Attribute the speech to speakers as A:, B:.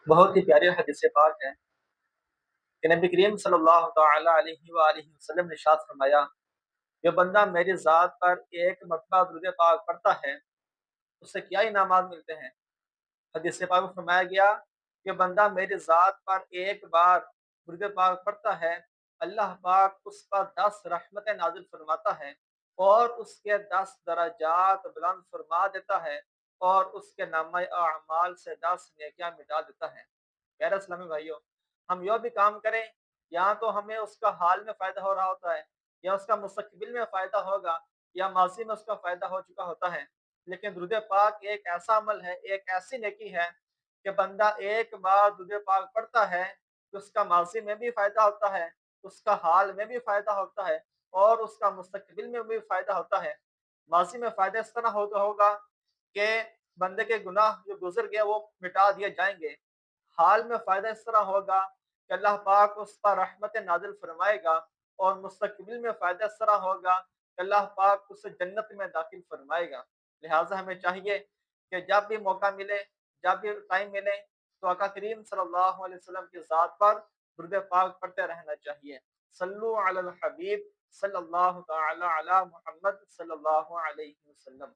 A: بہت ہی پیاری حدیث پاک ہے کہ نبی کریم صلی اللہ تعالی علیہ وآلہ وسلم نے ارشاد فرمایا، جو بندہ میری ذات پر ایک مرتبہ درود پاک پڑھتا ہے اس سے کیا انعامات ملتے ہیں۔ حدیث پاک میں فرمایا گیا کہ بندہ میری ذات پر ایک بار درود پاک پڑھتا ہے، اللہ پاک اس پر 10 رحمتیں نازل فرماتا ہے اور اس کے 10 درجات بلند فرما دیتا ہے اور اس کے نامہ اعمال سے 10 نیکیاں مٹا دیتا ہے۔ پیارے اسلامی بھائیوں، ہم یہ بھی کام کریں، یا تو ہمیں اس کا حال میں فائدہ ہو رہا ہوتا ہے یا اس کا مستقبل میں فائدہ ہوگا یا ماضی میں اس کا فائدہ ہو چکا ہوتا ہے، لیکن درود پاک ایک ایسا عمل ہے، ایک ایسی نیکی ہے کہ بندہ ایک بار درود پاک پڑھتا ہے تو اس کا ماضی میں بھی فائدہ ہوتا ہے، اس کا حال میں بھی فائدہ ہوتا ہے اور اس کا مستقبل میں بھی فائدہ ہوتا ہے۔ ماضی میں فائدہ اس طرح ہوگا کہ بندے کے گناہ جو گزر گئے وہ مٹا دیے جائیں گے۔ حال میں فائدہ اس طرح ہوگا کہ اللہ پاک اس پر رحمت نازل فرمائے گا، اور مستقبل میں فائدہ اس طرح ہوگا کہ اللہ پاک اسے جنت میں داخل فرمائے گا۔ لہٰذا ہمیں چاہیے کہ جب بھی موقع ملے، جب بھی ٹائم ملے، تو آقا کریم صلی اللہ علیہ وسلم کی ذات پر درود پاک پڑھتے رہنا چاہیے۔ صلو علی الحبیب صلی اللہ تعالی علی محمد صلی اللہ علیہ وسلم۔